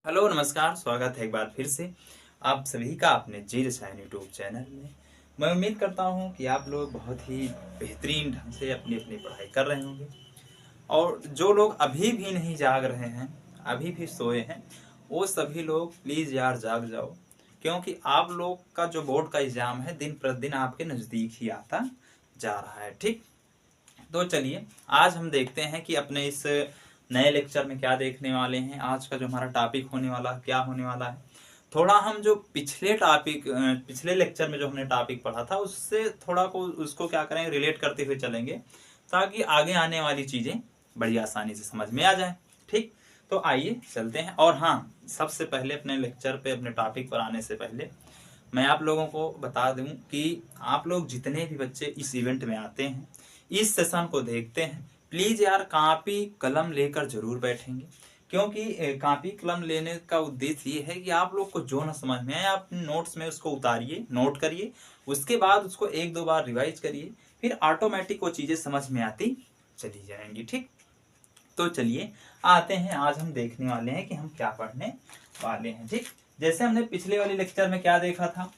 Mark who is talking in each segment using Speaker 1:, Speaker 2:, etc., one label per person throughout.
Speaker 1: Hello नमस्कार, स्वागत है एक बार फिर से आप सभी का अपने जी रसायन यूट्यूब चैनल में। मैं उम्मीद करता हूं कि आप लोग बहुत ही बेहतरीन ढंग से अपनी अपनी पढ़ाई कर रहे होंगे। और जो लोग अभी भी नहीं जाग रहे हैं, अभी भी सोए हैं, वो सभी लोग प्लीज़ यार जाग जाओ, क्योंकि आप लोग का जो बोर्ड का एग्ज़ाम है दिन प्रतिदिन आपके नज़दीक ही आता जा रहा है। ठीक, तो चलिए आज हम देखते हैं कि अपने इस नए लेक्चर में क्या देखने वाले हैं। आज का जो हमारा टॉपिक होने वाला क्या होने वाला है, थोड़ा हम जो पिछले लेक्चर में जो हमने टॉपिक पढ़ा था उससे थोड़ा को उसको क्या करेंगे, रिलेट करते हुए चलेंगे, ताकि आगे आने वाली चीज़ें बड़ी आसानी से समझ में आ जाए। ठीक, तो आइए चलते हैं। और हाँ, सबसे पहले अपने लेक्चर पे अपने टॉपिक पर आने से पहले मैं आप लोगों को बता दूं कि आप लोग जितने भी बच्चे इस इवेंट में आते हैं, इस सेशन को देखते हैं, प्लीज़ यार कापी कलम लेकर जरूर बैठेंगे, क्योंकि कापी कलम लेने का उद्देश्य ये है कि आप लोग को जो ना समझ में आए आप नोट्स में उसको उतारिए, नोट करिए, उसके बाद उसको एक दो बार रिवाइज करिए, फिर ऑटोमेटिक वो चीज़ें समझ में आती चली जाएंगी। ठीक, तो चलिए आते हैं। आज हम देखने वाले हैं कि हम क्या पढ़ने वाले हैं। ठीक, जैसे हमने पिछले वाले लेक्चर में क्या देखा था,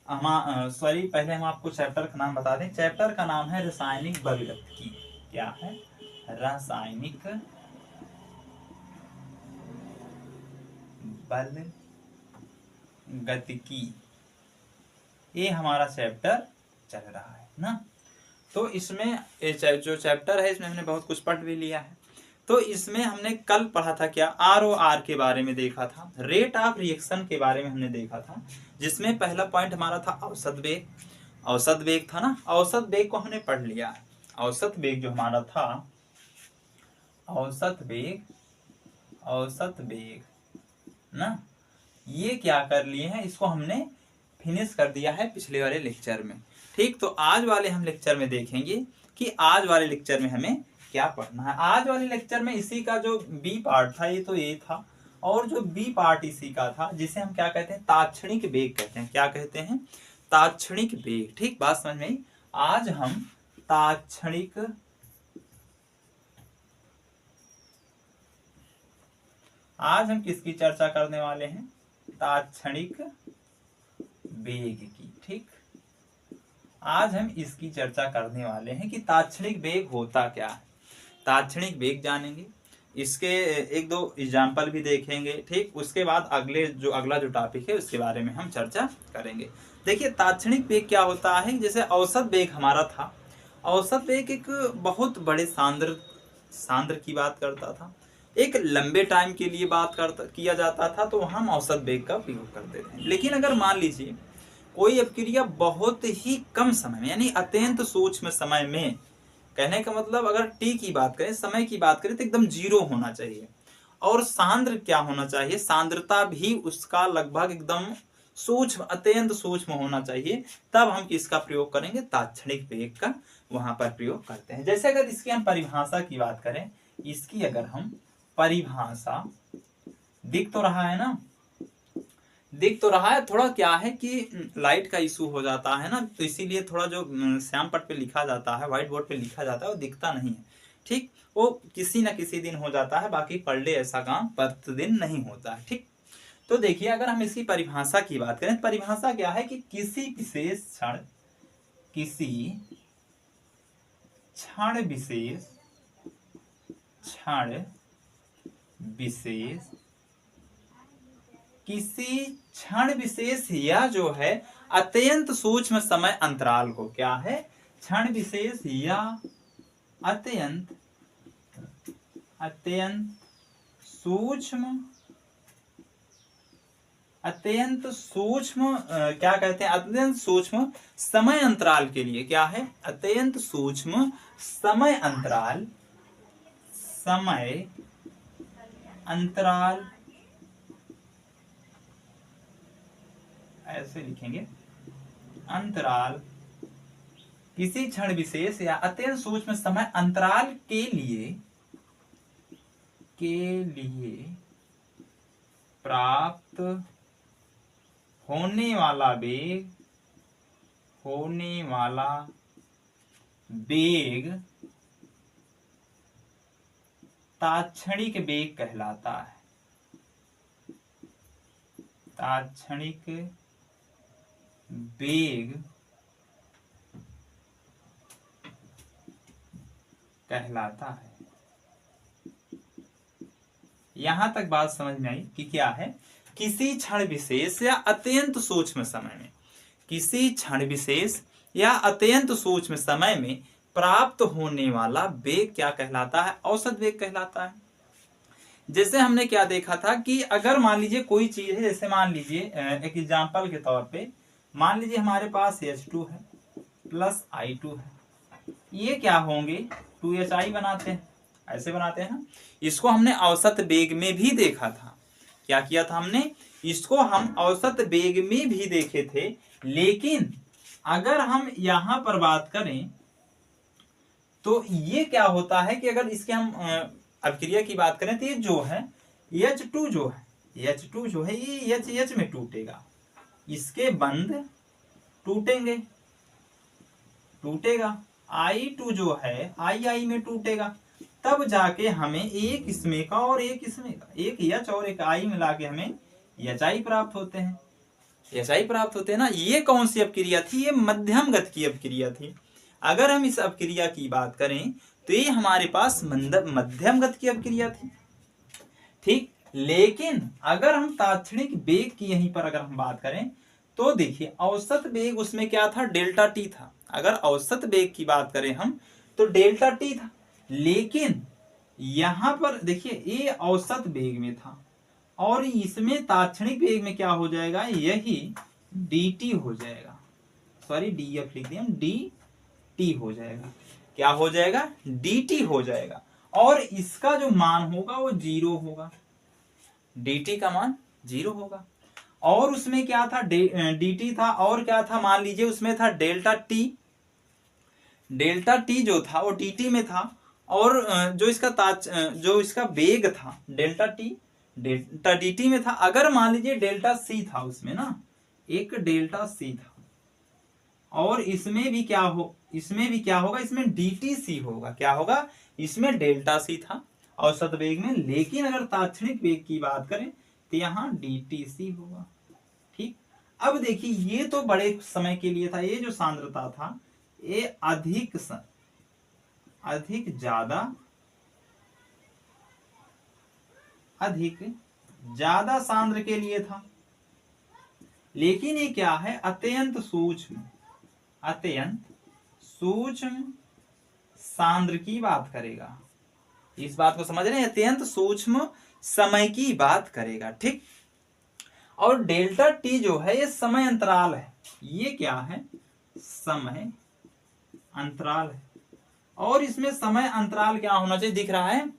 Speaker 1: पहले हम आपको चैप्टर का नाम बता दें। चैप्टर का नाम है रासायनिक बलगतिकी। क्या है? रासायनिक बल गतिकी, ये हमारा चैप्टर चल रहा है ना। तो इसमें जो चैप्टर है इसमें हमने बहुत कुछ पढ़ भी लिया है। तो इसमें हमने कल पढ़ा था क्या, आर ओ आर के बारे में देखा था, रेट ऑफ रिएक्शन के बारे में हमने देखा था, जिसमें पहला पॉइंट हमारा था औसत वेग। औसत वेग था ना, औसत वेग को हमने पढ़ लिया है। औसत वेग जो हमारा था, औसत वेग, औसत वेग ना, ये क्या कर लिए हैं, इसको हमने फिनिश कर दिया है पिछले वाले लेक्चर में। ठीक, तो आज वाले हम लेक्चर में देखेंगे कि आज वाले लेक्चर में हमें क्या पढ़ना है। आज वाले लेक्चर में इसी का जो बी पार्ट था, ये तो ये था, और जो बी पार्ट इसी का था, जिसे हम क्या कहते हैं, ताक्षणिक वेग कहते हैं। क्या कहते हैं? ताक्षणिक वेग। ठीक, बात समझ में आई। आज हम ताक्षणिक, आज हम किसकी चर्चा करने वाले हैं? ताक्षणिक वेग की। ठीक, आज हम इसकी चर्चा करने वाले हैं कि ताक्षणिक वेग होता क्या है। ताक्षणिक वेग जानेंगे, इसके एक दो एग्जाम्पल भी देखेंगे। ठीक, उसके बाद अगला जो टॉपिक है उसके बारे में हम चर्चा करेंगे। देखिए ताक्षणिक वेग क्या होता है। जैसे औसत वेग हमारा था, औसत वेग एक बहुत बड़े सांद्र की बात करता था, एक लंबे टाइम के लिए किया जाता था, तो हम औसत वेग का उपयोग करते थे। लेकिन अगर मान लीजिए कोई अपक्रिया बहुत ही कम समय में, यानी अत्यंत सूक्ष्म समय में, कहने का मतलब अगर टी की बात करें, समय की बात करें, तो एकदम जीरो होना चाहिए। और सांद्र क्या होना चाहिए? सांद्रता भी उसका लगभग एकदम सूक्ष्म, अत्यंत सूक्ष्म होना चाहिए। तब हम किसका प्रयोग करेंगे? ताक्षणिक वेग का वहां पर प्रयोग करते हैं। जैसे अगर इसकी हम परिभाषा की बात करें, इसकी अगर हम परिभाषा, दिख तो रहा है ना, दिख तो रहा है। थोड़ा क्या है कि लाइट का इशू हो जाता है ना, तो इसीलिए थोड़ा जो श्याम पट पे लिखा जाता है, व्हाइट बोर्ड पे लिखा जाता है, वो दिखता नहीं है। ठीक, वो किसी न किसी दिन हो जाता है, बाकी पर डे ऐसा काम प्रतिदिन नहीं होता है। ठीक, तो देखिए अगर हम इसकी परिभाषा की बात करें, परिभाषा क्या है कि किसी विशेष क्षण, किसी क्षण विशेष, क्षण विशेष, किसी क्षण विशेष या जो है अत्यंत सूक्ष्म समय अंतराल को, क्या है? क्षण विशेष या अत्यंत, अत्यंत सूक्ष्म, अत्यंत सूक्ष्म क्या कहते हैं? अत्यंत सूक्ष्म समय अंतराल के लिए, क्या है? अत्यंत सूक्ष्म समय अंतराल, समय अंतराल, ऐसे लिखेंगे, अंतराल, किसी क्षण विशेष या अत्यंत सूक्ष्म समय अंतराल के लिए प्राप्त होने वाला वेग, होने वाला वेग ताक्षणिक वेग कहलाता है। तात्क्षणिक वेग कहलाता है। यहां तक बात समझ में आई कि क्या है, किसी क्षण विशेष या अत्यंत सूक्ष्म समय में, किसी क्षण विशेष या अत्यंत सूक्ष्म समय में प्राप्त होने वाला वेग क्या कहलाता है, औसत वेग कहलाता है। जैसे हमने क्या देखा था कि अगर मान लीजिए कोई चीज है, जैसे मान लीजिए एक एग्जांपल के तौर पे मान लीजिए हमारे पास H2 है प्लस I2 है, ये क्या होंगे 2HI बनाते हैं, ऐसे बनाते हैं ना। इसको हमने औसत वेग में भी देखा था। क्या किया था हमने, इसको हम औसत वेग में भी देखे थे। लेकिन अगर हम यहां पर बात करें तो ये क्या होता है कि अगर इसके हम अभिक्रिया की बात करें तो ये जो है H2 जो है ये H में टूटेगा, इसके बंध टूटेगा। I2 जो है I में टूटेगा, तब जाके हमें एक इसमें का और एक इसमें का, एक H और एक I मिला के हमें HI प्राप्त होते हैं, HI प्राप्त होते हैं ना। ये कौन सी अपक्रिया थी, ये मध्यम गति की अपक्रिया थी। अगर हम इस अपक्रिया की बात करें तो ये हमारे पास मध्यम गति की अपक्रिया थी, ठीक। लेकिन अगर हम तात्क्षणिक वेग की यहीं पर अगर हम बात करें तो देखिए औसत वेग उसमें क्या था, डेल्टा टी था। अगर औसत वेग की बात करें हम तो डेल्टा टी था। लेकिन यहां पर देखिए ये औसत वेग में था और इसमें तात्क्षणिक वेग में क्या हो जाएगा, यही dt हो जाएगा, सॉरी df लिख दिया, dt हो जाएगा। क्या हो जाएगा, dt हो जाएगा। और इसका जो मान होगा वो 0 होगा, dt का मान 0 होगा। और उसमें क्या था, dt था और क्या था, मान लीजिए उसमें था डेल्टा टी जो था वो dt में था। और जो इसका वेग था डेल्टा dt में था। अगर मान लीजिए डेल्टा c था उसमें ना, एक डेल्टा c था और इसमें भी क्या होगा, इसमें dtc होगा। क्या होगा, इसमें डेल्टा c था औसत वेग में, लेकिन अगर तात्क्षणिक वेग की बात करें तो यहाँ dtc होगा, ठीक। अब देखिए ये तो बड़े समय के लिए था, ये जो सांद्रता था ये अधिक ज्यादा सांद्र के लिए था। लेकिन ये क्या है, अत्यंत सूक्ष्म सांद्र की बात करेगा। इस बात को समझ रहे हैं, अत्यंत सूक्ष्म समय की बात करेगा, ठीक। और डेल्टा टी जो है ये समय अंतराल है, ये क्या है, समय अंतराल है। और इसमें समय अंतराल क्या होना चाहिए, दिख रहा है,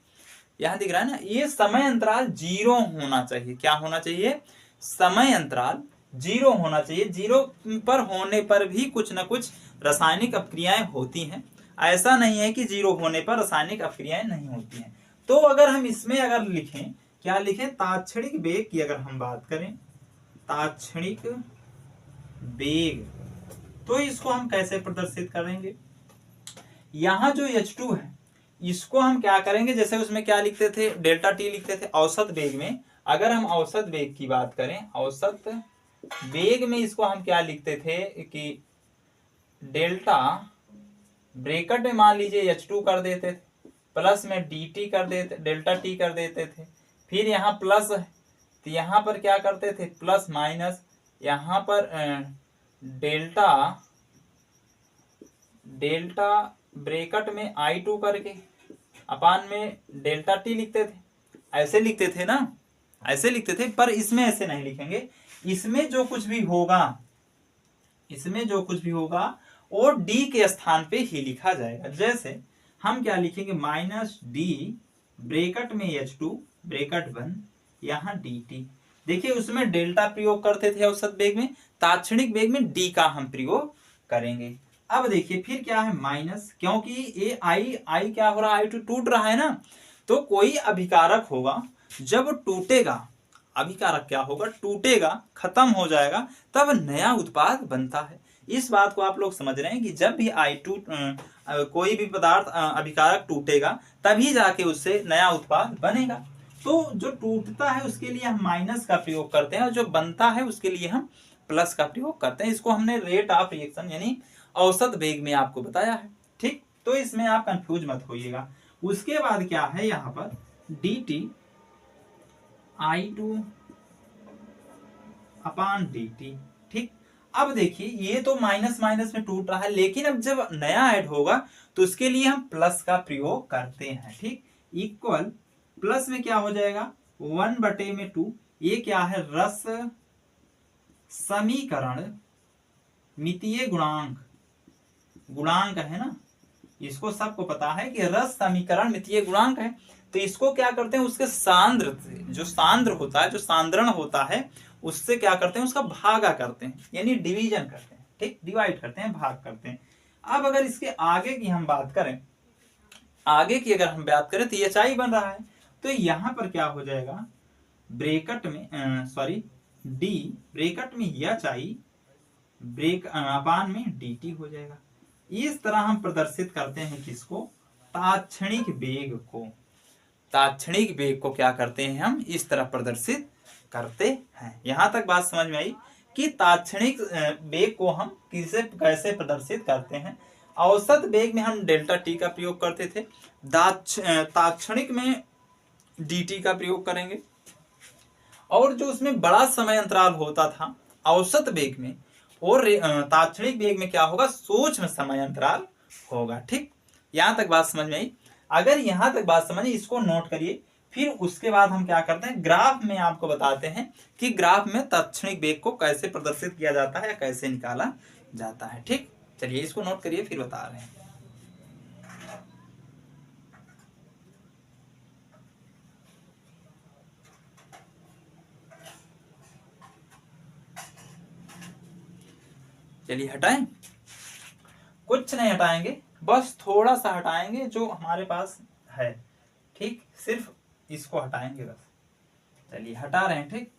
Speaker 1: यहां दिख रहा है ना, ये समय अंतराल 0 होना चाहिए। क्या होना चाहिए, समय अंतराल 0 होना चाहिए। 0 पर होने पर भी कुछ ना कुछ रासायनिक अपक्रियाएं होती हैं, ऐसा नहीं है कि 0 होने पर रासायनिक अपक्रियाएं नहीं होती हैं। तो अगर हम इसमें अगर लिखें, क्या लिखें, तात्क्षणिक वेग की अगर हम बात करें, तात्क्षणिक वेग, तो इसको हम कैसे प्रदर्शित करेंगे। यहां जो H2 है इसको हम क्या करेंगे, जैसे उसमें क्या लिखते थे, डेल्टा टी लिखते थे औसत वेग में। अगर हम औसत वेग की बात करें, औसत वेग में इसको हम क्या लिखते थे कि डेल्टा ब्रैकेट में मान लीजिए H2 कर देते थे, प्लस में dt कर देते, डेल्टा टी कर देते थे। फिर यहाँ प्लस है तो यहाँ पर क्या करते थे, प्लस माइनस, यहाँ पर डेल्टा ब्रैकेट में I2 करके अपान में डेल्टा टी लिखते थे, ऐसे लिखते थे ना, ऐसे लिखते थे। पर इसमें ऐसे नहीं लिखेंगे, इसमें जो कुछ भी होगा वो d के स्थान पे ही लिखा जाएगा। जैसे हम क्या लिखेंगे, माइनस d ब्रैकेट में H2 ब्रैकेट बंद, यहाँ dt। देखिए उसमें डेल्टा प्रयोग करते थे औसत वेग में, तात्क्षणिक वेग में d का हम प्रयोग करेंगे। अब देखिए फिर क्या है, माइनस, क्योंकि ये I क्या हो रहा है, I2 टूट रहा है ना। तो कोई अभिकारक होगा, जब टूटेगा, अभिकारक क्या होगा, टूटेगा, खत्म हो जाएगा, तब नया उत्पाद बनता है। इस बात को आप लोग समझ रहे हैं कि जब भी I2 कोई भी पदार्थ अभिकारक टूटेगा तभी जाके उससे नया उत्पाद बनेगा। तो जो टूटता है उसके लिए हम माइनस का प्रयोग करते हैं और जो बनता है उसके लिए हम प्लस का प्रयोग करते हैं। इसको हमने रेट ऑफ रिएक्शन यानी औसत वेग में आपको बताया है। ठीक, तो इसमें आप कंफ्यूज मत होइएगा। उसके बाद क्या है यहाँ पर dt I2 अपॉन dt। ठीक, अब देखिए ये तो माइनस माइनस में टूट रहा है, लेकिन अब जब नया ऐड होगा तो उसके लिए हम प्लस का प्रयोग करते हैं। ठीक, इक्वल प्लस में क्या हो जाएगा 1/2। ये क्या है रस समीकरण मितीय गुणांक, गुणांक है ना, इसको सबको पता है कि रस समीकरण मितीय गुणांक है। तो इसको क्या करते हैं उसके सांद्र से, जो सांद्र होता है, जो सांद्रण होता है, उससे क्या करते हैं उसका भागा करते हैं यानी डिवीजन करते हैं। ठीक, डिवाइड करते हैं, भाग करते हैं। अब अगर इसके आगे की हम बात करें, आगे की अगर हम बात करें तो ये HI बन रहा है, तो यहां पर क्या हो जाएगा ब्रैकेट में सॉरी d ब्रैकेट में HI ब्रेक अपान में dt हो जाएगा। इस तरह हम प्रदर्शित करते हैं किसको, तात्क्षणिक वेग को। तात्क्षणिक वेग को क्या करते हैं हम इस तरह प्रदर्शित करते हैं। यहां तक बात समझ में आई कि तात्क्षणिक वेग को हम किसे कैसे प्रदर्शित करते हैं। औसत वेग में हम डेल्टा टी का प्रयोग करते थे, तात्क्षणिक में dt का प्रयोग करेंगे, और जो उसमें बड़ा समय अंतराल होता था औसत वेग में और तात्क्षणिक वेग में क्या होगा सूक्ष्म समय अंतराल होगा। ठीक, यहां तक बात समझ में आई। अगर यहां तक बात समझ, इसको नोट करिए। फिर उसके बाद हम क्या करते हैं ग्राफ में आपको बताते हैं कि ग्राफ में तात्क्षणिक वेग को कैसे प्रदर्शित किया जाता है या कैसे निकाला जाता है। ठीक, चलिए इसको नोट करिए फिर बता रहे हैं। चलिए हटाएं, कुछ नहीं हटाएंगे, बस थोड़ा सा हटाएंगे जो हमारे पास है। ठीक, सिर्फ इसको हटाएंगे बस। चलिए हटा रहे हैं। ठीक,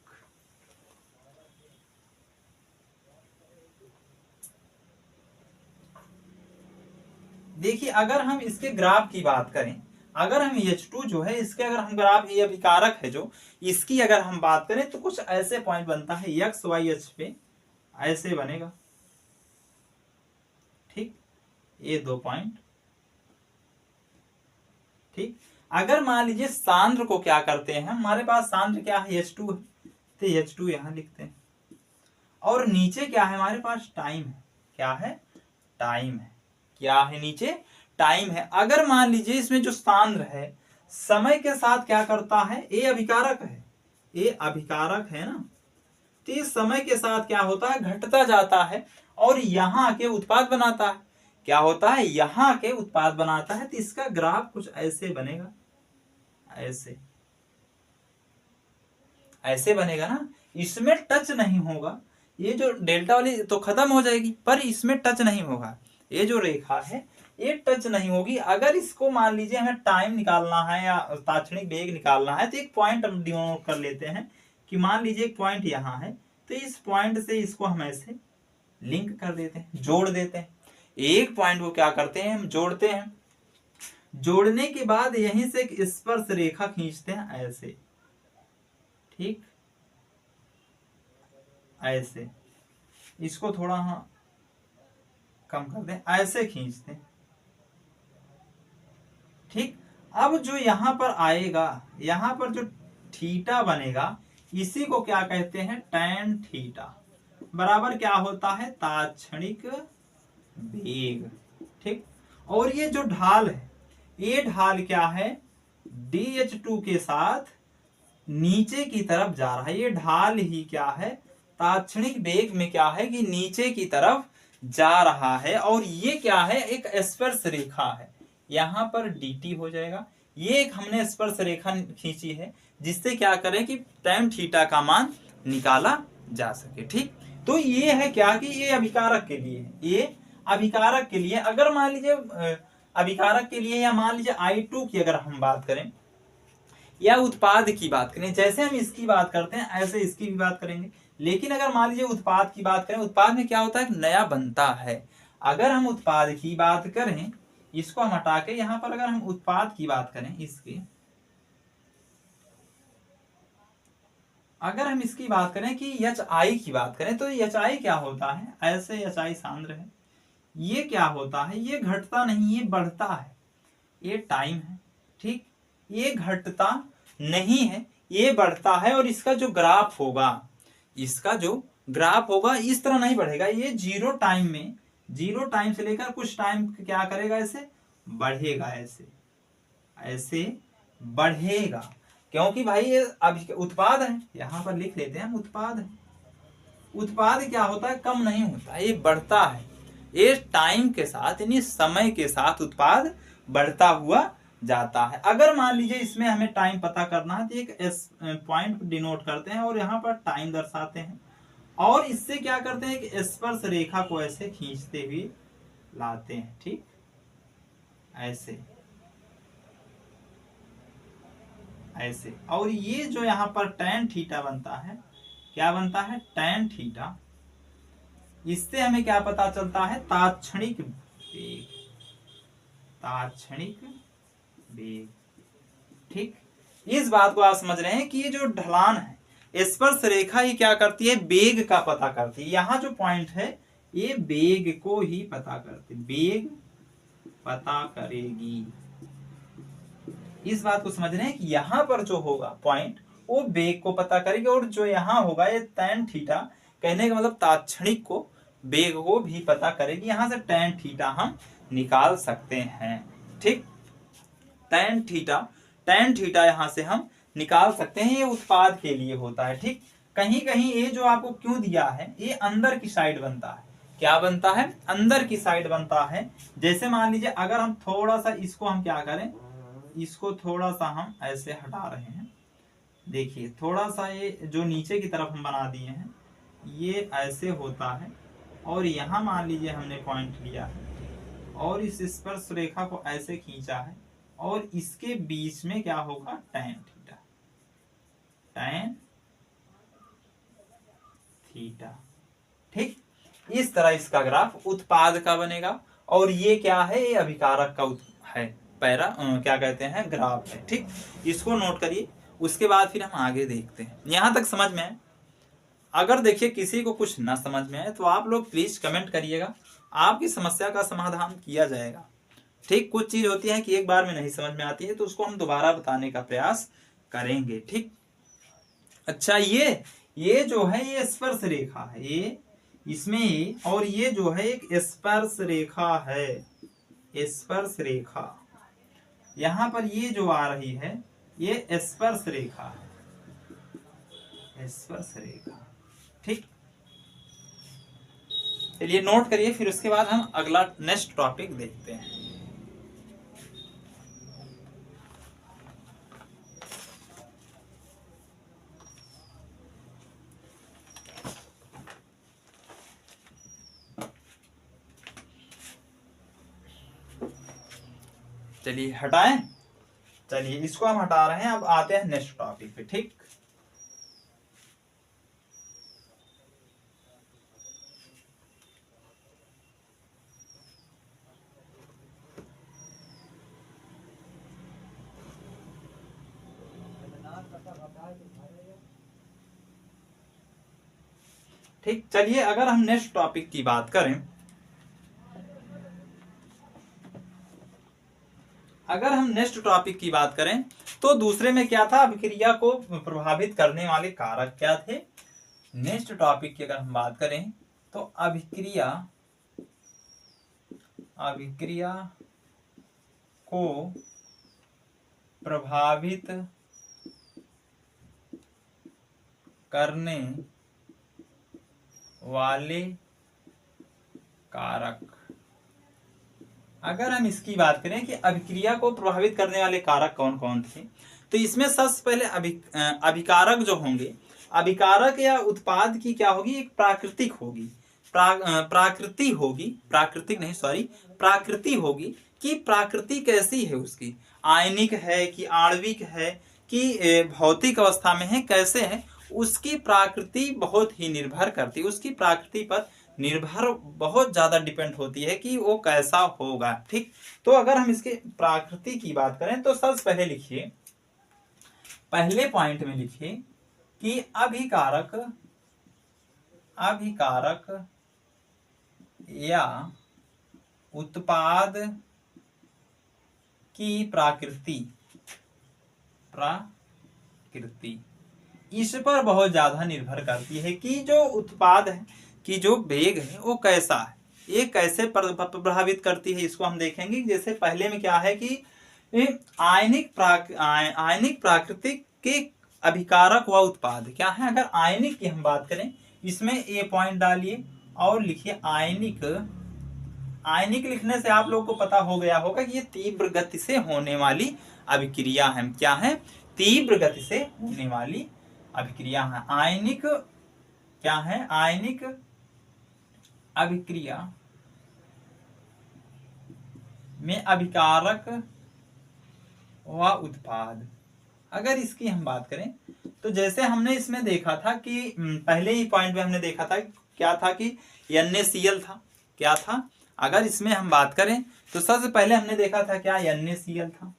Speaker 1: देखिए अगर हम इसके ग्राफ की बात करें, अगर हम H2 जो है इसके अगर हम ग्राफ, ये अभिकारक है जो इसकी अगर हम बात करें तो कुछ ऐसे पॉइंट बनता है x y h पे ऐसे बनेगा। ठीक, ये 2 पॉइंट। ठीक, अगर मान लीजिए सांद्र को क्या करते हैं, हमारे पास सांद्र क्या है H2 है, तो H2 यहां लिखते हैं, और नीचे क्या है हमारे पास टाइम है। क्या है टाइम है, क्या है नीचे टाइम है। अगर मान लीजिए इसमें जो सांद्र है समय के साथ क्या करता है, ए अभिकारक है, ए अभिकारक है ना, तो ये समय के साथ क्या होता है घटता जाता है और यहां आके उत्पाद बनाता है। क्या होता है यहां आके उत्पाद बनाता है। तो इसका ग्राफ कुछ ऐसे बनेगा, ऐसे ऐसे बनेगा ना, इसमें टच नहीं होगा। ये जो डेल्टा वाली तो खत्म हो जाएगी, पर इसमें टच नहीं होगा। ये जो रेखा है ये टच नहीं होगी। अगर इसको मान लीजिए हमें टाइम निकालना है या तात्क्षणिक वेग निकालना है, तो एक पॉइंट हम डिनोट कर लेते हैं कि मान लीजिए एक पॉइंट यहाँ है, तो इस पॉइंट से इसको हम ऐसे लिंक कर देते हैं, जोड़ देते हैं। एक पॉइंट को क्या करते हैं हम जोड़ते हैं, जोड़ने के बाद यहीं से एक स्पर्श रेखा खींचते हैं ऐसे। ठीक, ऐसे इसको थोड़ा कम कर दें, ऐसे खींचते हैं। ठीक, अब जो यहां पर आएगा, यहां पर जो थीटा बनेगा इसी को क्या कहते हैं टैन थीटा, बराबर क्या होता है तात्क्षणिक वेग। ठीक, और ये जो ढाल है, ये ढाल क्या है DH2 के साथ नीचे की तरफ जा रहा है। ये ढाल ही क्या है तात्क्षणिक वेग में क्या है कि नीचे की तरफ जा रहा है। और ये क्या है एक स्पर्श रेखा है, यहां पर dt हो जाएगा। ये एक हमने स्पर्श रेखा खींची है जिससे क्या करें कि tan थीटा का मान निकाला जा सके। ठीक, तो ये है क्या कि ये अभिकारक के लिए, ये अभिकारक के लिए। अगर मान लीजिए अभिकारक के लिए या मान लीजिए I2 की अगर हम बात करें या उत्पाद की बात करें, जैसे हम इसकी बात करते हैं ऐसे इसकी भी बात करेंगे। लेकिन अगर मान लीजिए उत्पाद की बात करें, उत्पाद में क्या होता है नया बनता है। अगर हम उत्पाद की बात करें, इसको हम हटा के यहां पर अगर हम उत्पाद की बात करें, इसके अगर हम इसकी बात करें कि एच आई की बात करें तो एच आई क्या होता है, ऐसे एच आई सांद्र है, ये क्या होता है, ये घटता नहीं, ये बढ़ता है, ये टाइम है, ठीक, ये घटता नहीं है, ये बढ़ता है। और इसका जो ग्राफ होगा, इसका जो ग्राफ होगा इस तरह नहीं बढ़ेगा, ये जीरो टाइम में, जीरो टाइम से लेकर कुछ टाइम क्या करेगा, ऐसे बढ़ेगा, ऐसे ऐसे बढ़ेगा। क्योंकि भाई ये अभी उत्पाद है, यहां पर लिख लेते हैं हम, उत्पाद है। उत्पाद क्या होता है, कम नहीं होता, ये बढ़ता है, ये टाइम के साथ यानी समय के साथ उत्पाद बढ़ता हुआ जाता है। अगर मान लीजिए इसमें हमें टाइम पता करना है तो एक एस पॉइंट डिनोट करते हैं और यहाँ पर टाइम दर्शाते हैं, और इससे क्या करते हैं कि स्पर्श रेखा को ऐसे खींचते हुए लाते हैं, ठीक, ऐसे ऐसे। और ये जो यहाँ पर tan थीटा बनता है, क्या बनता है, tan थीटा, इससे हमें क्या पता चलता है, तात्क्षणिक वेग, तात्क्षणिक वेग, ठीक। इस बात को आप समझ रहे हैं कि ये जो ढलान है, स्पर्श रेखा ही क्या करती है, वेग का पता करती है। यहाँ जो पॉइंट है ये वेग को ही पता करती, वेग पता करेगी। इस बात को समझ रहे हैं कि यहाँ पर जो होगा पॉइंट वो वेग को पता करेगी, और जो यहाँ होगा ये tan थीटा, कहने का मतलब तात्क्षणिक को, वेग को भी पता करेगी। यहाँ से tan थीटा हम निकाल सकते हैं, ठीक, tan थीटा यहाँ से हम निकाल सकते हैं, ये उत्पाद के लिए होता है, ठीक। कहीं कहीं ये जो आपको क्यों दिया है, ये अंदर की साइड बनता है, क्या बनता है, अंदर की साइड बनता है। जैसे मान लीजिए अगर हम थोड़ा सा इसको हम क्या करें, इसको थोड़ा सा हम ऐसे हटा रहे हैं, देखिए थोड़ा सा ये जो नीचे की तरफ हम बना दिए हैं ये ऐसे होता है, और यहाँ मान लीजिए हमने पॉइंट लिया है और इस स्पर्श रेखा को ऐसे खींचा है, और इसके बीच में क्या होगा, tan थीटा, tan थीटा, ठीक। इस तरह इसका ग्राफ उत्पाद का बनेगा, और ये क्या है, ये अभिकारक का है, पैरा क्या कहते हैं, ग्राफ है, ठीक। इसको नोट करिए, उसके बाद फिर हम आगे देखते हैं। यहां तक समझ में आए? अगर देखिए किसी को कुछ ना समझ में आए तो आप लोग प्लीज कमेंट करिएगा, आपकी समस्या का समाधान किया जाएगा, ठीक। कुछ चीज होती है कि एक बार में नहीं समझ में आती है तो उसको हम दोबारा बताने का प्रयास करेंगे, ठीक। अच्छा, ये जो है ये स्पर्श रेखा है, ये इसमें, और ये जो है एक स्पर्श रेखा है, स्पर्श रेखा, यहां पर ये जो आ रही है ये स्पर्श रेखा है, स्पर्श रेखा, ठीक। चलिए नोट करिए, फिर उसके बाद हम अगला नेक्स्ट टॉपिक देखते हैं। चलिए हटाएं, चलिए इसको हम हटा रहे हैं, अब आते हैं नेक्स्ट टॉपिक पे, ठीक। ठीक, चलिए अगर हम नेक्स्ट टॉपिक की बात करें, अगर हम नेक्स्ट टॉपिक की बात करें तो दूसरे में क्या था, अभिक्रिया को प्रभावित करने वाले कारक क्या थे। नेक्स्ट टॉपिक की अगर हम बात करें तो अभिक्रिया को प्रभावित करने वाले कारक। अगर हम इसकी बात करें कि अभिक्रिया को प्रभावित करने वाले कारक कौन कौन थे, तो इसमें सबसे पहले अभिकारक जो होंगे, अभिकारक या उत्पाद की क्या होगी, एक प्राकृतिक होगी, प्राकृति होगी, प्राकृतिक नहीं सॉरी प्राकृति होगी। कि प्राकृति कैसी है उसकी, आयनिक है कि आणविक है कि भौतिक अवस्था में है, कैसे है, उसकी प्राकृति बहुत ही निर्भर करती है, उसकी प्राकृति पर निर्भर बहुत ज्यादा डिपेंड होती है कि वो कैसा होगा, ठीक। तो अगर हम इसके प्राकृति की बात करें तो सबसे पहले लिखिए, पहले पॉइंट में लिखिए कि अभिकारक या उत्पाद की प्रकृति इस पर बहुत ज्यादा निर्भर करती है कि जो उत्पाद है, कि जो वेग है वो कैसा है, ये कैसे प्रभावित करती है, इसको हम देखेंगे। जैसे पहले में क्या है कि आयनिक प्राकृतिक के अभिकारक व उत्पाद क्या है। अगर आयनिक की हम बात करें, इसमें ये पॉइंट डालिए और लिखिए आयनिक। आयनिक लिखने से आप लोगों को पता हो गया होगा कि ये तीव्र गति से होने वाली अभिक्रिया है। क्या है? तीव्र गति से होने वाली अभिक्रिया है। आयनिक क्या है? आयनिक अभिक्रिया में अभिकारक व उत्पाद। अगर इसकी हम बात करें तो जैसे हमने इसमें देखा था कि पहले ही पॉइंट में हमने देखा था क्या था कि NaCl था। क्या था? अगर इसमें हम बात करें तो सबसे पहले हमने देखा था क्या? NaCl था।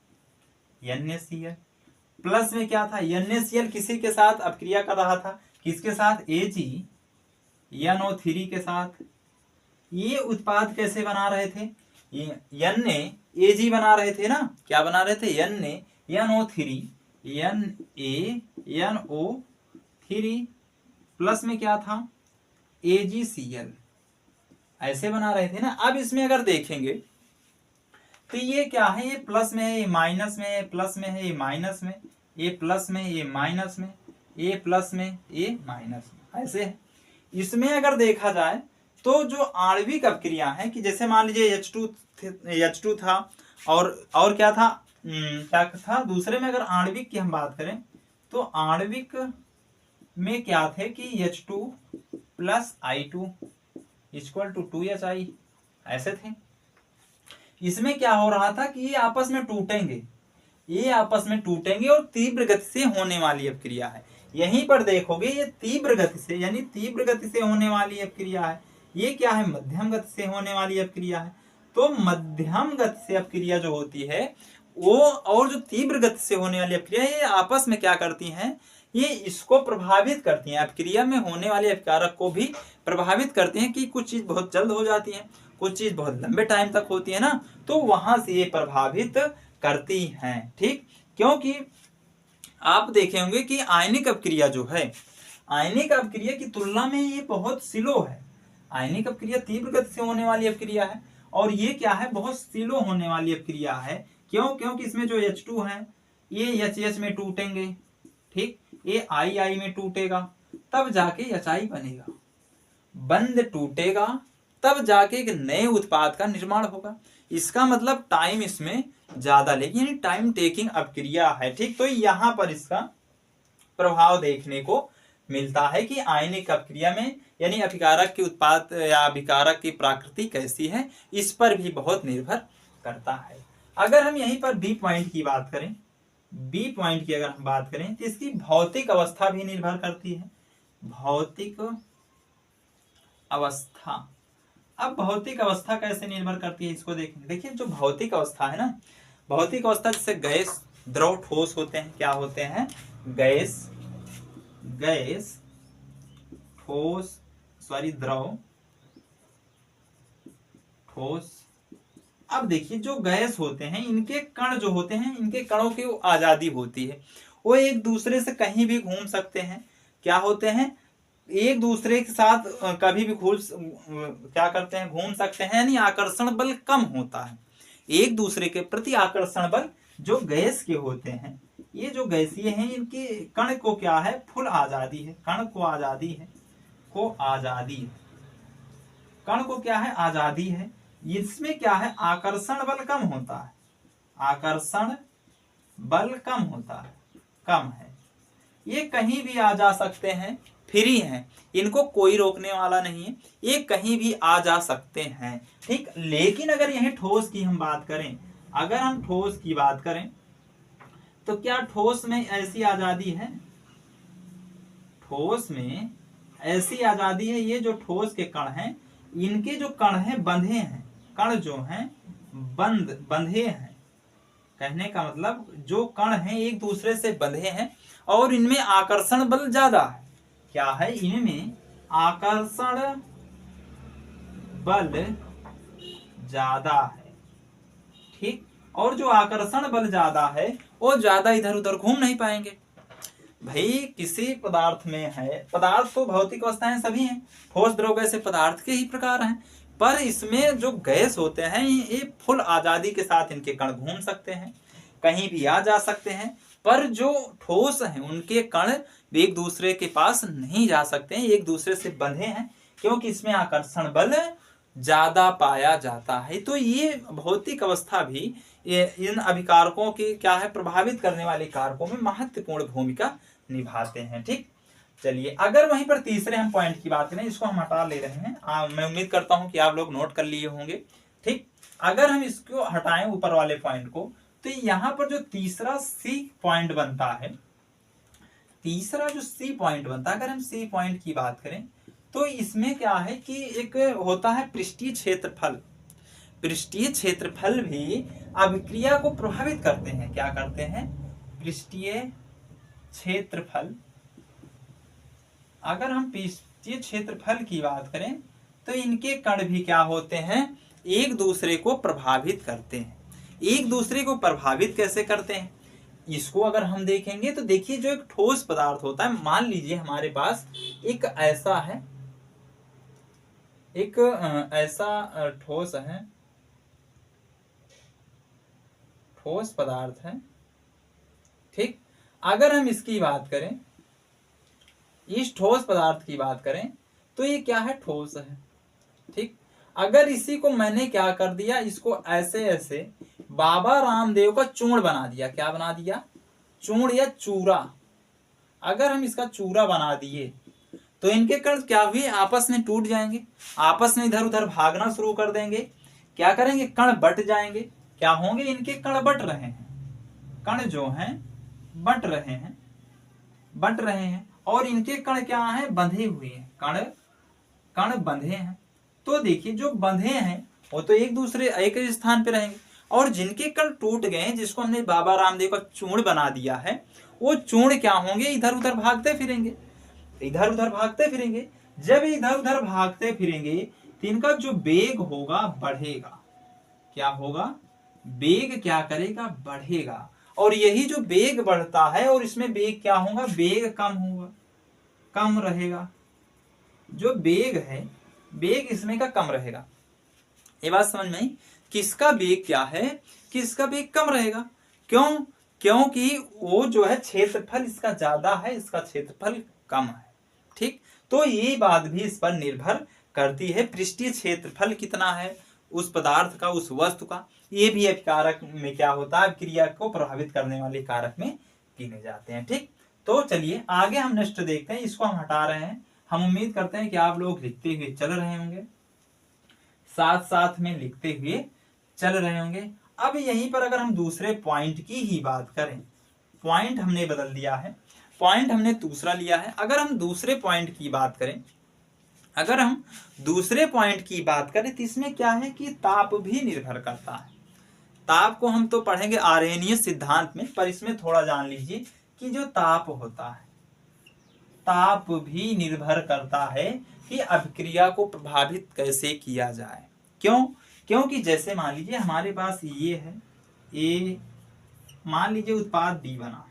Speaker 1: NaCl प्लस में क्या था? NaCl किसी के साथ अपक्रिया कर रहा था? किसके साथ? AgNO3 के साथ। ये उत्पाद कैसे बना रहे थे? Ag बना रहे थे ना। क्या बना रहे थे? NaNO3 प्लस में क्या था? AgCl ऐसे बना रहे थे ना। अब इसमें अगर देखेंगे तो ये क्या है? ये प्लस में है, ये माइनस में है, प्लस में है, ये माइनस में, ये प्लस में, ये माइनस में, ये प्लस में, ये माइनस में, ऐसे है। इसमें अगर देखा जाए तो जो आणविक अपक्रिया है कि जैसे मान लीजिए H2 था और क्या था? क्या था दूसरे में? अगर आणविक की हम बात करें तो आणविक में क्या थे कि H2 plus I2 equal to 2Hi ऐसे थे। इसमें क्या हो रहा था कि ये आपस में टूटेंगे और तीव्र गति से होने वाली अपक्रिया है। यहीं पर देखोगे ये तीव्र गति से, यानी तीव्र गति से होने वाली अपक्रिया है। ये क्या है? मध्यम गति से होने वाली अपक्रिया है। तो मध्यम गति से अपक्रिया जो होती है वो और जो तीव्र गति से होने वाली अपक्रिया, ये आपस में क्या करती हैं? ये इसको प्रभावित करती हैं। अपक्रिया में होने वाले अपकारक को भी प्रभावित करते हैं कि कुछ चीज बहुत जल्द हो जाती है, कुछ चीज बहुत लंबे टाइम तक होती है ना, तो वहां से ये प्रभावित करती हैं। ठीक, क्योंकि आप देखे होंगे कि आयनिक अपक्रिया जो है, आयनिक अपक्रिया की तुलना में ये बहुत स्लो है। आयनिक अपक्रिया तीव्र गति से होने वाली अपक्रिया है और ये क्या है? बहुत स्लो होने वाली अपक्रिया है। क्यों? क्योंकि इसमें जो H2 है ये HH में टूटेंगे, ठीक, ये I में टूटेगा, तब जाके HI बनेगा। बंद टूटेगा तब जाके एक नए उत्पाद का निर्माण होगा। इसका मतलब टाइम इसमें ज्यादा लेगी, यानी टाइम टेकिंग अपक्रिया है। ठीक, तो यहाँ पर इसका प्रभाव देखने को मिलता है कि आयनिक अपक्रिया में यानी अभिकारक के उत्पाद या अभिकारक की प्रकृति कैसी है, इस पर भी बहुत निर्भर करता है। अगर हम यहीं पर बी पॉइंट की बात करें, बी पॉइंट की अगर हम बात करें तो इसकी भौतिक अवस्था भी निर्भर करती है। भौतिक अवस्था, अब भौतिक अवस्था कैसे निर्भर करती है इसको देखेंगे। देखिए जो भौतिक अवस्था है ना, भौतिक अवस्था जैसे गैस, द्रव, ठोस होते हैं। क्या होते हैं? गैस, ठोस, द्रव, ठोस। अब देखिए जो गैस होते हैं इनके कण जो होते हैं, इनके कणों की आजादी होती है, वो एक दूसरे से कहीं भी घूम सकते हैं। क्या होते हैं? एक दूसरे के साथ कभी भी क्या करते हैं? घूम सकते हैं, यानी आकर्षण बल कम होता है। एक दूसरे के प्रति आकर्षण बल जो गैस के होते हैं, ये जो गैसीय हैं, इनके कण को क्या है? फुल आजादी है। कण को आजादी है, कण को क्या है? आजादी है। इसमें क्या है? आकर्षण बल कम होता है, आकर्षण बल कम होता है, कम है। ये कहीं भी आ जा सकते हैं, फ्री हैं, इनको कोई रोकने वाला नहीं है, ये कहीं भी आ जा सकते हैं। ठीक, लेकिन अगर यही ठोस की हम बात करें, अगर हम ठोस की बात करें तो क्या ठोस में ऐसी आजादी है? ठोस में ऐसी आजादी है, ये जो ठोस के कण हैं, इनके जो कण हैं बंधे हैं, कण जो हैं बंधे हैं। कहने का मतलब जो कण हैं एक दूसरे से बंधे हैं और इनमें आकर्षण बल ज्यादा है। क्या है? इनमें आकर्षण बल ज्यादा है। ठीक, और जो आकर्षण बल ज्यादा है वो ज्यादा इधर उधर घूम नहीं पाएंगे। भाई किसी पदार्थ में है, पदार्थ तो भौतिक अवस्थाएं सभी हैं, ठोस द्रव गैस पदार्थ के ही प्रकार हैं, पर इसमें जो गैस होते हैं ये फुल आजादी के साथ इनके कण घूम सकते हैं, कहीं भी आ जा सकते हैं। पर जो ठोस हैं उनके कण एक दूसरे के पास नहीं जा सकते हैं, एक दूसरे से बंधे हैं, क्योंकि इसमें आकर्षण बल ज्यादा पाया जाता है। तो ये भौतिक अवस्था भी इन अभिकारकों की क्या है, प्रभावित करने वाले कारकों में महत्वपूर्ण भूमिका निभाते हैं। ठीक, चलिए अगर वहीं पर तीसरे हम पॉइंट की बात करें, इसको हम हटा ले रहे हैं, मैं उम्मीद करता हूं कि आप लोग नोट कर लिए होंगे। ठीक, अगर हम इसको हटाएं ऊपर वाले पॉइंट को, तो यहाँ पर जो तीसरा सी पॉइंट बनता है, तीसरा जो सी पॉइंट बनता है, अगर हम सी पॉइंट की बात करें तो इसमें क्या है कि एक होता है पृष्ठीय क्षेत्रफल। पृष्ठीय क्षेत्रफल भी अभिक्रिया को प्रभावित करते हैं। क्या करते हैं? पृष्ठीय क्षेत्रफल। अगर हम पृष्ठीय क्षेत्रफल की बात करें तो इनके कण भी क्या होते हैं, एक दूसरे को प्रभावित करते हैं। एक दूसरे को प्रभावित कैसे करते हैं, इसको अगर हम देखेंगे तो देखिए, जो एक ठोस पदार्थ होता है, मान लीजिए हमारे पास एक ऐसा है, एक ऐसा ठोस है, ठोस पदार्थ है। ठीक, अगर हम इसकी बात करें, इस ठोस पदार्थ की बात करें तो ये क्या है, ठोस है। ठीक, अगर इसी को मैंने क्या कर दिया, इसको ऐसे ऐसे बाबा रामदेव का चूर्ण बना दिया। क्या बना दिया? चूर्ण या चूरा। अगर हम इसका चूरा बना दिए तो इनके कण क्या हुए, आपस में टूट जाएंगे, आपस में इधर उधर भागना शुरू कर देंगे। क्या करेंगे? कण बट जाएंगे। क्या होंगे? इनके कण बट रहे हैं, कण जो हैं बट रहे हैं, बट रहे हैं, और इनके कण क्या है, बंधे हुए हैं, कण बंधे हैं। तो देखिए, जो बंधे हैं वो तो एक दूसरे एक स्थान पे रहेंगे, और जिनके कण टूट गए, जिसको हमने बाबा रामदेव का चूर्ण बना दिया है, वो चूर्ण क्या होंगे, इधर उधर भागते फिरेंगे, इधर उधर भागते फिरेंगे। जब इधर उधर भागते फिरेंगे तो इनका जो वेग होगा बढ़ेगा। क्या होगा? वेग क्या करेगा, बढ़ेगा। और यही जो वेग बढ़ता है, और इसमें वेग क्या होगा, वेग कम होगा, कम रहेगा। जो वेग है, वेग इसमें का कम रहेगा। ये बात समझ में आई? किसका वेग क्या है, किसका वेग कम रहेगा? क्यों? क्योंकि वो जो है क्षेत्रफल इसका ज्यादा है, इसका क्षेत्रफल कम है। ठीक, तो ये बात भी इस पर निर्भर करती है, पृष्ठीय क्षेत्रफल कितना है उस पदार्थ का, उस वस्तु का। ये भी एक कारक में क्या होता है, क्रिया को प्रभावित करने वाले कारक में गिने जाते हैं। ठीक, तो चलिए आगे हम नेक्स्ट देखते हैं। इसको हम हटा रहे हैं। हम उम्मीद करते हैं कि आप लोग लिखते हुए चल रहे होंगे, साथ साथ में लिखते हुए चल रहे होंगे। अब यहीं पर अगर हम दूसरे पॉइंट की ही बात करें, पॉइंट हमने बदल दिया है, पॉइंट हमने दूसरा लिया है। अगर हम दूसरे पॉइंट की बात करें, अगर हम दूसरे पॉइंट की बात करें तो इसमें क्या है कि ताप भी निर्भर करता है। ताप को हम तो पढ़ेंगे आर्यनीय सिद्धांत में, पर इसमें थोड़ा जान लीजिए कि जो ताप होता है, ताप भी निर्भर करता है कि अभिक्रिया को प्रभावित कैसे किया जाए। क्यों? क्योंकि जैसे मान लीजिए हमारे पास ये है, ए, मान लीजिए उत्पाद बी बना,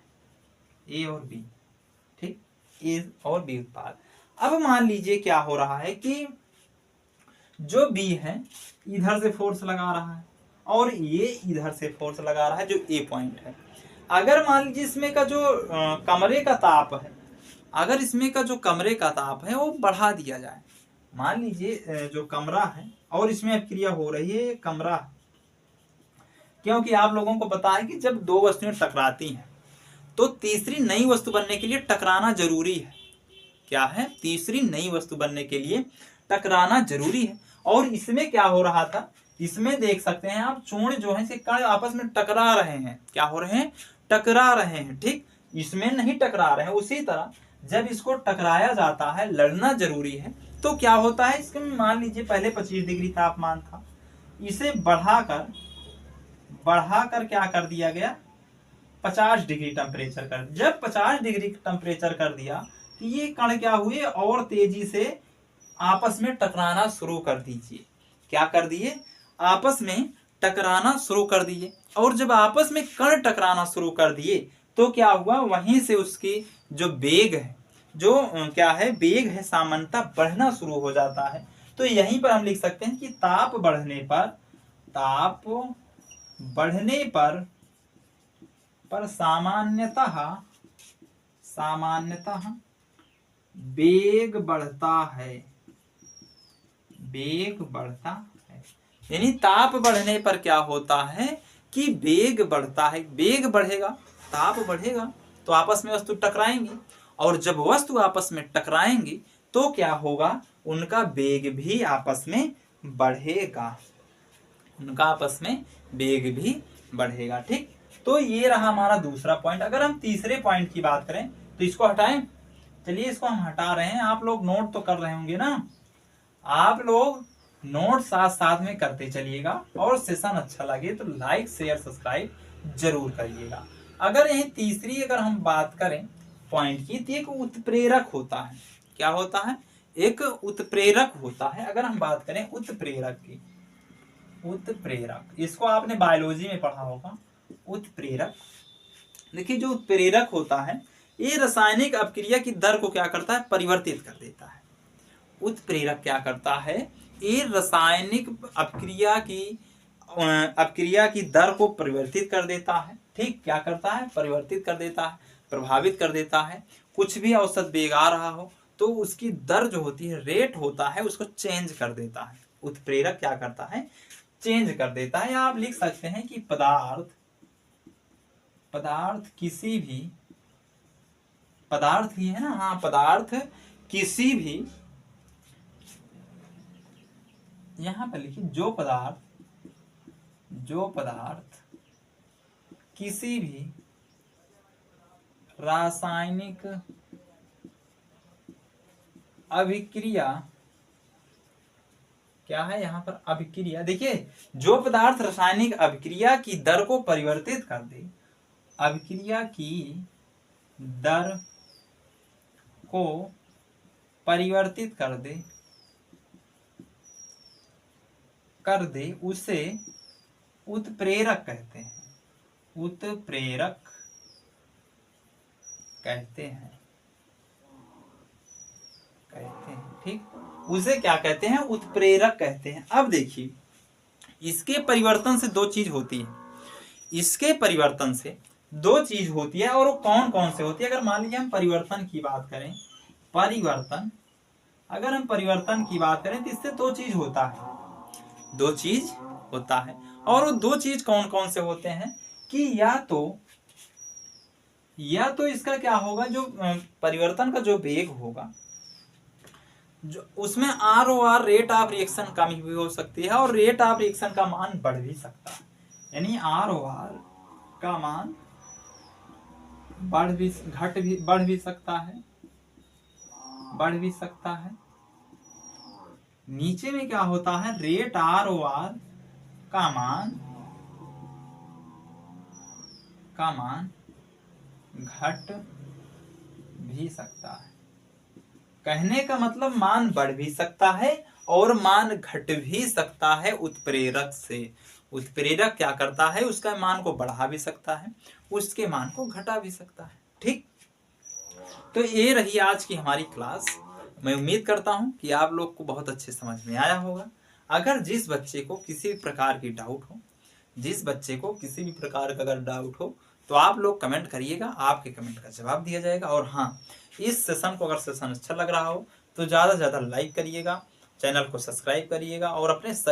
Speaker 1: ए और बी। ठीक, ए और बी उत्पाद। अब मान लीजिए क्या हो रहा है कि जो बी है इधर से फोर्स लगा रहा है, और ये इधर से फोर्स लगा रहा है, जो ए पॉइंट है। अगर मान लीजिए इसमें का जो कमरे का ताप है, अगर इसमें का जो कमरे का ताप है वो बढ़ा दिया जाए, मान लीजिए जो कमरा है और इसमें अभिक्रिया हो रही है, कमरा, क्योंकि आप लोगों को पता है कि जब दो वस्तुएं टकराती हैं तो तीसरी नई वस्तु बनने के लिए टकराना जरूरी है। क्या है? तीसरी नई वस्तु बनने के लिए टकराना जरूरी है। और इसमें क्या हो रहा था, इसमें देख सकते हैं आप, चूर्ण जो है इसके कण आपस में टकरा रहे हैं। क्या हो रहे हैं? टकरा रहे हैं। ठीक, इसमें नहीं टकरा रहे हैं। उसी तरह जब इसको टकराया जाता है, लड़ना जरूरी है, तो क्या होता है, इसके मान लीजिए पहले 25 डिग्री तापमान था, इसे बढ़ाकर क्या कर दिया गया, 50 डिग्री टेम्परेचर कर, जब 50 डिग्री टेम्परेचर कर दिया तो ये कण क्या हुए और तेजी से आपस में टकराना शुरू कर दीजिए। क्या कर दिए? आपस में टकराना शुरू कर दिए। और जब आपस में कण टकराना शुरू कर दिए तो क्या हुआ, वहीं से उसकी जो वेग है, जो क्या है वेग है, सामान्यतः बढ़ना शुरू हो जाता है। तो यहीं पर हम लिख सकते हैं कि ताप बढ़ने पर सामान्यतः वेग बढ़ता है। यानी ताप बढ़ने पर क्या होता है कि वेग बढ़ता है। वेग बढ़ेगा, ताप बढ़ेगा तो आपस में वस्तु टकराएंगी, और जब वस्तु आपस में टकराएंगी तो क्या होगा, उनका वेग भी आपस में बढ़ेगा, ठीक। तो ये रहा हमारा दूसरा पॉइंट। अगर हम तीसरे पॉइंट की बात करें तो इसको हटाएं। चलिए इसको हम हटा रहे हैं। आप लोग नोट तो कर रहे होंगे ना, आप लोग नोट साथ साथ में करते चलिएगा, और सेशन अच्छा लगे तो लाइक शेयर सब्सक्राइब जरूर करिएगा। अगर यही तीसरी अगर हम बात करें पॉइंट की, तो एक उत्प्रेरक होता है। क्या होता है? एक उत्प्रेरक होता है। अगर हम बात करें उत्प्रेरक की, उत्प्रेरक, इसको आपने बायोलॉजी में पढ़ा होगा। उत्प्रेरक, देखिए जो उत्प्रेरक होता है ये रासायनिक अपक्रिया की दर को क्या करता है, परिवर्तित कर देता है। उत्प्रेरक क्या करता है, ये रासायनिक अपक्रिया की दर को परिवर्तित कर देता है, ठीक। क्या करता है? परिवर्तित कर देता है, प्रभावित कर देता है। कुछ भी औसत वेग आ रहा हो तो उसकी दर जो होती है, रेट होता है, उसको चेंज कर देता है। उत्प्रेरक क्या करता है? चेंज कर देता है। आप लिख सकते हैं कि पदार्थ किसी भी, पदार्थ ही है ना, हाँ, पदार्थ किसी भी, यहां पर लिखिए जो पदार्थ किसी भी रासायनिक अभिक्रिया, क्या है यहाँ पर, अभिक्रिया, देखिए जो पदार्थ रासायनिक अभिक्रिया की दर को परिवर्तित कर दे, अभिक्रिया की दर को परिवर्तित कर दे उसे उत्प्रेरक कहते हैं। उत्प्रेरक कहते हैं, ठीक। उसे क्या कहते हैं? उत्प्रेरक कहते हैं। अब देखिए इसके परिवर्तन से दो चीज होती है, इसके परिवर्तन से दो चीज होती है, और वो कौन कौन से होती है? अगर मान लीजिए हम परिवर्तन की बात करें, अगर हम परिवर्तन की बात करें तो इससे दो चीज होता है, और वो दो चीज कौन कौन से होते हैं कि या तो इसका क्या होगा, जो परिवर्तन का जो वेग होगा, जो उसमें ROR, रेट ऑफ रिएक्शन कमी भी हो सकती है, और रेट ऑफ रिएक्शन का मान बढ़ भी सकता है। यानी ROR का मान बढ़ भी सकता है। नीचे में क्या होता है, रेट ROR का मान घट भी सकता है। कहने का मतलब मान बढ़ भी सकता है और मान घट भी सकता है उत्प्रेरक से। उत्प्रेरक क्या करता है, उसका मान को बढ़ा भी सकता है, उसके मान को घटा भी सकता है, ठीक। तो ये रही आज की हमारी क्लास। मैं उम्मीद करता हूं कि आप लोग को बहुत अच्छे समझ में आया होगा। अगर जिस बच्चे को किसी भी प्रकार की डाउट हो, तो आप लोग कमेंट करिएगा, आपके कमेंट का जवाब दिया जाएगा। और हाँ, इस सेशन को अगर सेशन अच्छा लग रहा हो तो ज़्यादा से ज़्यादा लाइक करिएगा, चैनल को सब्सक्राइब करिएगा, और अपने